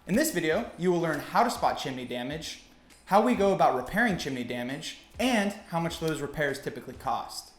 In this video, you will learn how to spot chimney damage, how we go about repairing chimney damage, and how much those repairs typically cost.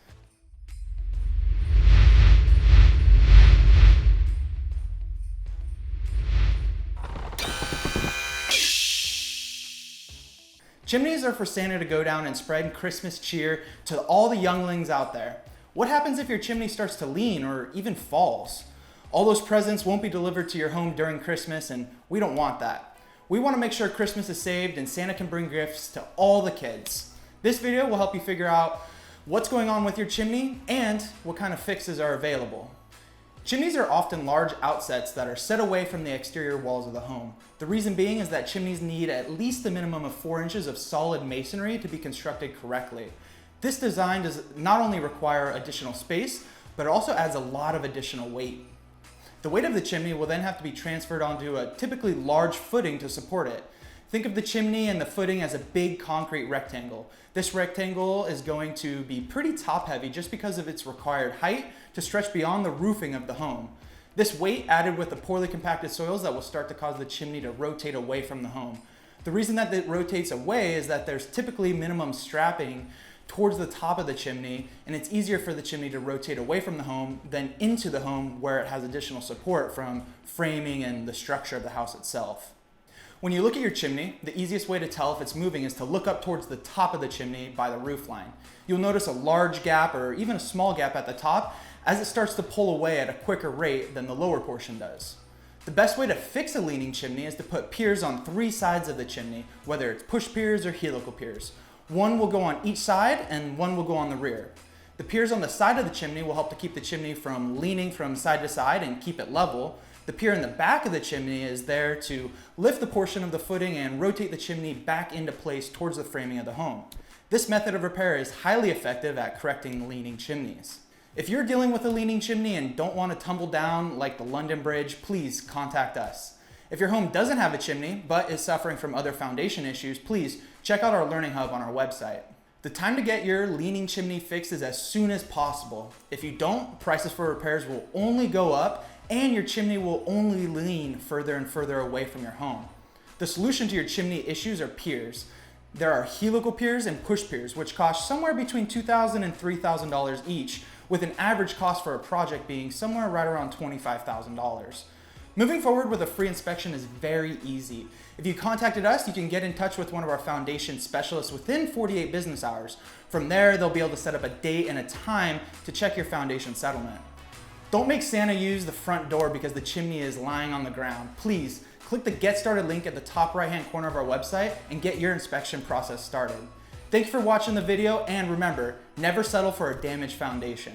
Chimneys are for Santa to go down and spread Christmas cheer to all the younglings out there. What happens if your chimney starts to lean or even falls? All those presents won't be delivered to your home during Christmas, and we don't want that. We want to make sure Christmas is saved and Santa can bring gifts to all the kids. This video will help you figure out what's going on with your chimney and what kind of fixes are available. Chimneys are often large outsets that are set away from the exterior walls of the home. The reason being is that chimneys need at least a minimum of 4 inches of solid masonry to be constructed correctly. This design does not only require additional space, but it also adds a lot of additional weight. The weight of the chimney will then have to be transferred onto a typically large footing to support it. Think of the chimney and the footing as a big concrete rectangle. This rectangle is going to be pretty top heavy just because of its required height to stretch beyond the roofing of the home. This weight added with the poorly compacted soils that will start to cause the chimney to rotate away from the home. The reason that it rotates away is that there's typically minimum strapping towards the top of the chimney, and it's easier for the chimney to rotate away from the home than into the home where it has additional support from framing and the structure of the house itself. When you look at your chimney, the easiest way to tell if it's moving is to look up towards the top of the chimney by the roof line. You'll notice a large gap or even a small gap at the top as it starts to pull away at a quicker rate than the lower portion does. The best way to fix a leaning chimney is to put piers on 3 sides of the chimney, whether it's push piers or helical piers. One will go on each side and one will go on the rear. The piers on the side of the chimney will help to keep the chimney from leaning from side to side and keep it level. The pier in the back of the chimney is there to lift the portion of the footing and rotate the chimney back into place towards the framing of the home. This method of repair is highly effective at correcting leaning chimneys. If you're dealing with a leaning chimney and don't want to tumble down like the London Bridge, please contact us. If your home doesn't have a chimney but is suffering from other foundation issues, please check out our Learning Hub on our website. The time to get your leaning chimney fixed is as soon as possible. If you don't, prices for repairs will only go up and your chimney will only lean further and further away from your home. The solution to your chimney issues are piers. There are helical piers and push piers, which cost somewhere between $2,000 and $3,000 each, with an average cost for a project being somewhere right around $25,000. Moving forward with a free inspection is very easy. If you contacted us, you can get in touch with one of our foundation specialists within 48 business hours. From there, they'll be able to set up a date and a time to check your foundation settlement. Don't make Santa use the front door because the chimney is lying on the ground. Please, click the Get Started link at the top right-hand corner of our website and get your inspection process started. Thanks for watching the video, and remember, never settle for a damaged foundation.